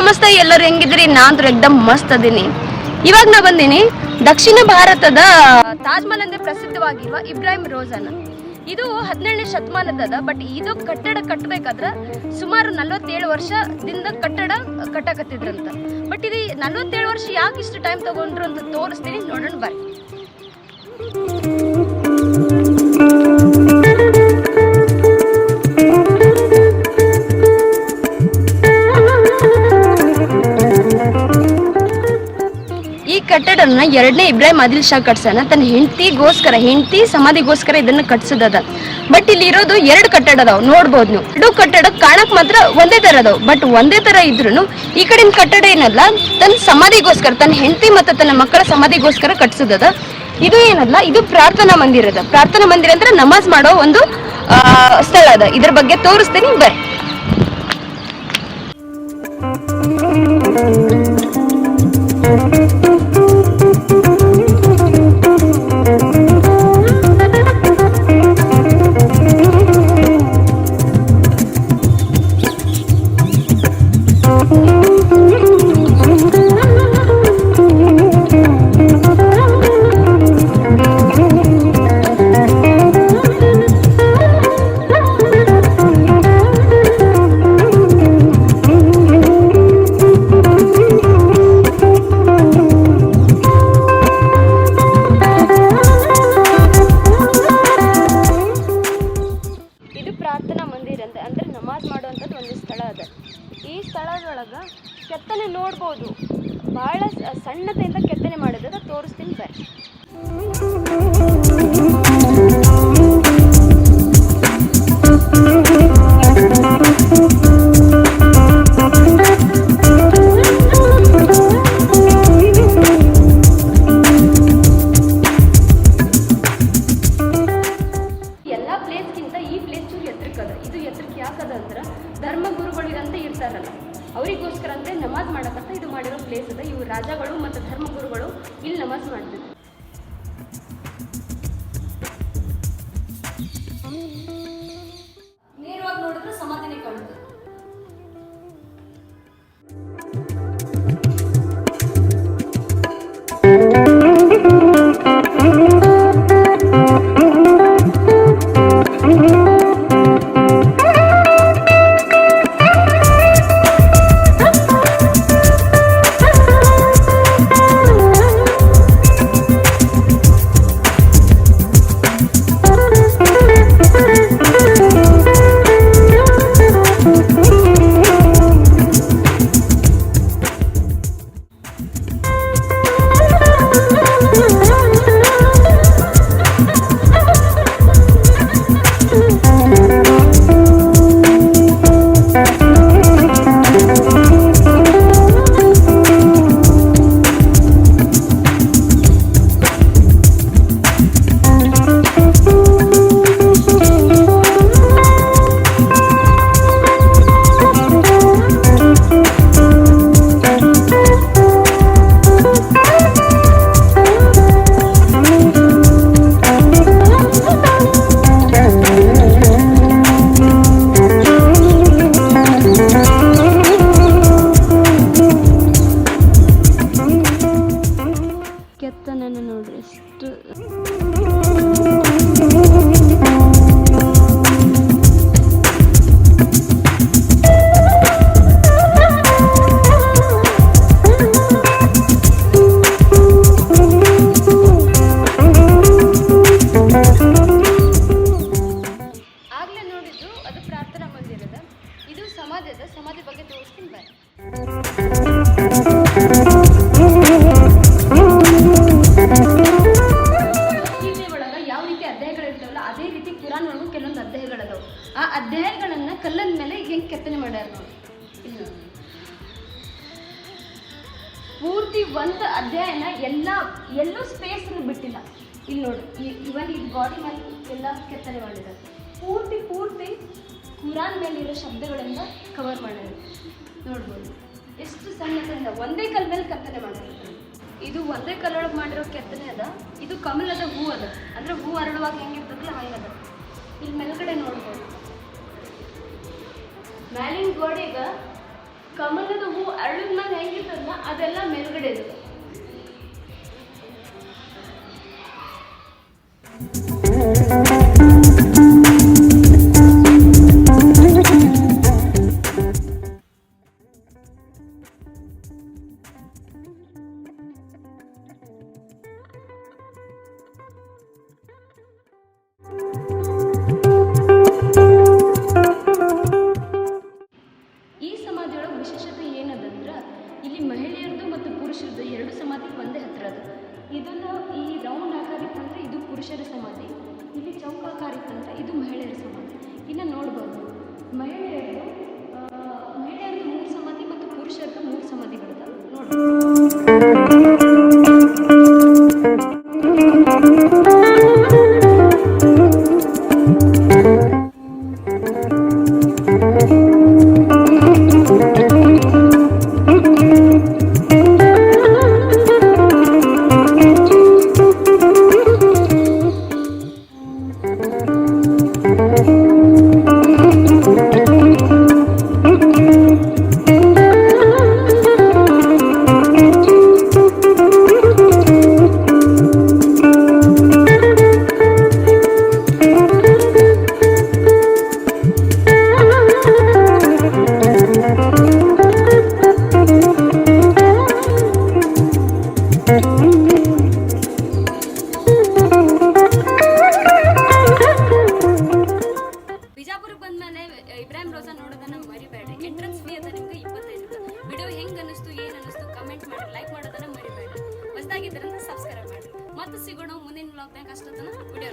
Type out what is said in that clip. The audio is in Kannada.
ನಮಸ್ತೆ, ಎಲ್ಲರೂ ಹೆಂಗಿದ್ರಿ? ನಾನು ಎಕ್ದಮ್ ಮಸ್ತ್ ಅದೀನಿ. ಇವಾಗ ನಾ ಬಂದೀನಿ ದಕ್ಷಿಣ ಭಾರತದ ತಾಜ್ ಮಹಲ್ ಅಂದ್ರೆ ಪ್ರಸಿದ್ಧವಾಗಿರುವ ಇಬ್ರಾಹಿಂ ರೋಜಾನ. ಇದು 17ನೇ ಶತಮಾನದ. ಬಟ್ ಇದು ಕಟ್ಟಡ ಕಟ್ಟಬೇಕಾದ್ರೆ ಸುಮಾರು 47 ವರ್ಷದಿಂದ ಕಟ್ಟಡ ಕಟ್ಟಕತ್ತಿದ್ರಂತ. ಬಟ್ ಇದು 47 ವರ್ಷ ಯಾಕೆ ಇಷ್ಟು ಟೈಮ್ ತಗೊಂಡ್ರು ಅಂತ ತೋರಿಸ್ತೀನಿ, ನೋಡೋಣ ಬರ್ರಿ. ಈ ಕಟ್ಟಡನ 2ನೇ ಇಬ್ರಾಹಿಂ ಆದಿಲ್ ಶಾ ಕಟ್ಸನ ತನ್ನ ಹೆಂಡತಿ ಸಮಾಧಿಗೋಸ್ಕರ ಇದನ್ನ ಕಟ್ಸದ. ಬಟ್ ಇಲ್ಲಿ ಇರೋದು 2 ಕಟ್ಟಡ ಅದಾವ, ನೋಡ್ಬೋದು ನೀವು. 2 ಕಟ್ಟಡ ಕಾಣಕ್ ಮಾತ್ರ ಒಂದೇ ತರ ಅದಾವ. ಬಟ್ ಒಂದೇ ತರ ಇದ್ರು ಈ ಕಡೆನ ಕಟ್ಟಡ ಏನಲ್ಲ, ತನ್ನ ಸಮಾಧಿಗೋಸ್ಕರ, ತನ್ನ ಹೆಂಡತಿ ಮತ್ತು ತನ್ನ ಮಕ್ಕಳ ಸಮಾಧಿಗೋಸ್ಕರ ಕಟ್ಸದ. ಇದು ಏನಲ್ಲ, ಇದು ಪ್ರಾರ್ಥನಾ ಮಂದಿರ ಅದ. ಪ್ರಾರ್ಥನಾ ಮಂದಿರ ಅಂದ್ರೆ ನಮಾಜ್ ಮಾಡೋ ಒಂದು ಸ್ಥಳ ಅದ. ಇದ್ರ ಬಗ್ಗೆ ತೋರಿಸ್ತೀನಿ ಬರ್ರಿ. ಪ್ರಾರ್ಥನಾ ಮಂದಿರ ಅಂತ ಅಂದ್ರೆ ನಮಾಜ್ ಮಾಡುವಂಥದ್ದು ಒಂದು ಸ್ಥಳ ಅದ. ಈ ಸ್ಥಳದೊಳಗೆ ಕೆತ್ತನೆ ನೋಡ್ಬೋದು, ಬಹಳ ಸಣ್ಣತೆಯಿಂದ ಕೆತ್ತನೆ ಮಾಡಿದ್ರೆ ತೋರಿಸ್ತೀನಿ ಬರ್ರಿ. ಇದು ಎತ್ತರಕ್ಕೆ ಯಾಕದ ಅಂದ್ರೆ ಧರ್ಮಗುರುಗಳಿರಂತ ಇರ್ತಾರಲ್ಲ, ಅವರಿಗೋಸ್ಕರ ಅಂತ ನಮಾಜ್ ಮಾಡಕಂತ ಇದು ಮಾಡಿರೋ ಪ್ಲೇಸ್ ಅದ. ಇವು ರಾಜಗಳು ಮತ್ತು ಧರ್ಮಗುರುಗಳು ಇಲ್ಲಿ ನಮಾಜ್ ಮಾಡ್ತಿದ್ರು. ನೇರವಾಗಿ ನೋಡಿದ್ರೆ ಸಮಾಧಿನೇ ಕಾಣುತ್ತೆ. ಕೆತ್ತನೆನ ನೋಡ್ರಿ ಎಷ್ಟು. ಆಗ್ಲೇ ನೋಡಿದ್ದು ಅದು ಪ್ರಾರ್ಥನಾ ಮಂದಿರದ, ಇದು ಸಮಾಧಿ ಅದ. ಸಮಾಧಿ ಬಗ್ಗೆ ತೋರಿಸ್ತೀನಿ ಬರ್ರಿ. ಯಾವ ರೀತಿ ಅಧ್ಯಾಯಗಳಿರ್ತಾವಲ್ಲ ಅದೇ ರೀತಿ ಕುರಾನ್ ಒಳಗೂ ಕೆಲವೊಂದು ಅಧ್ಯಾಯಗಳದಾವ. ಆ ಅಧ್ಯಾಯಗಳನ್ನ ಕಲ್ಲನ ಮೇಲೆ ಹೆಂಗೆ ಕೆತ್ತನೆ ಮಾಡ್ಯಾರ ನೋಡಿ. ಪೂರ್ತಿ ಒಂದು ಅಧ್ಯಾಯನ ಎಲ್ಲೂ ಸ್ಪೇಸ್ ಬಿಟ್ಟಿಲ್ಲ. ಇಲ್ಲಿ ನೋಡಿ, ಇವನ್ ಇದು ಬಾಡಿ ಮೇಲೆ ಎಲ್ಲ ಕೆತ್ತನೆ ಮಾಡಿದ್ದಾರೆ. ಪೂರ್ತಿ ಕುರಾನ್ ಮೇಲಿರೋ ಶಬ್ದಗಳಿಂದ ಕವರ್ ಮಾಡ್ಯಾರ. ನೋಡ್ಬೋದು ಎಷ್ಟು ಸಣ್ಣದಿಂದ ಒಂದೇ ಕಲ್ ಮೇಲೆ ಕೆತ್ತನೆ ಮಾಡಿರ್ತಾರೆ. ಇದು ಒಂದೇ ಕಲ್ಲೊಳಗೆ ಮಾಡಿರೋ ಕೆತ್ತನೆ ಅದ. ಇದು ಕಮಲದ ಹೂ ಅದ, ಅಂದ್ರೆ ಹೂ ಅರಳುವಾಗ ಹೆಂಗಿರ್ತದಲ್ಲ ಹಂಗದ. ಇಲ್ಲಿ ಮೇಲ್ಗಡೆ ನೋಡ್ಬೋದು, ಮ್ಯಾಲಿನ ಗೋಡೆಗೆ ಕಮಲದ ಹೂ ಅರಳು ಅದೆಲ್ಲ ಮೇಲ್ಗಡೆದು. ಈ ಸಮಾಧಿಯೊಳಗೆ ವಿಶೇಷತೆ ಏನದಂದ್ರೆ ಇಲ್ಲಿ ಮಹಿಳೆಯರದು ಮತ್ತು ಪುರುಷರದು ಎರಡು ಸಮಾಧಿ ಒಂದೇ ಹತ್ರ ಅದು. ಇದನ್ನು ಈ ರೌಂಡ್ ಆಕಾರ ಇತ್ತಂದ್ರೆ ಇದು ಪುರುಷರ ಸಮಾಧಿ, ಇಲ್ಲಿ ಚೌಕಾಕಾರ ಇತ್ತಂದ್ರೆ ಇದು ಮಹಿಳೆಯರ ಸಮಾಧಿ. ಇನ್ನು ನೋಡ್ಬೋದು ಮಹಿಳೆಯರದು 3 ಸಮಾಧಿ ಮತ್ತು ಪುರುಷರದು 3 ಸಮಾಧಿಗಳಿದಾವೆ ನೋಡಿ. ಬಿಜಾಪುರಕ್ಕೆ ಬಂದ್ಮೇಲೆ ಇಬ್ರಾಹಿಂ ರೋಜಾ ನೋಡೋದನ್ನ ಮರಿಬೇಡ್ರಿ. ಎಂಟ್ರೆನ್ಸ್ ಫೀ ಅದ ನಿಮ್ಗೆ 25 ರೂಪಾಯಿ. ವಿಡಿಯೋ ಹೆಂಗ್ ಅನಿಸ್ತು ಏನು ಅನಿಸ್ತು ಕಮೆಂಟ್ ಮಾಡಿ, ಲೈಕ್ ಮಾಡೋದನ್ನ ಮರಿಬೇಡ್ರಿ. ಹೊಸದಾಗಿದ್ದರಿಂದ ಸಬ್ಸ್ಕ್ರೈಬ್ ಮಾಡಿ. ಮತ್ತೆ ಸಿಗೋಣ ಮುಂದಿನ ವ್ಲಾಗ್ನಾಗ. ಅಷ್ಟೊತ್ತನ ವಿಡಿಯೋ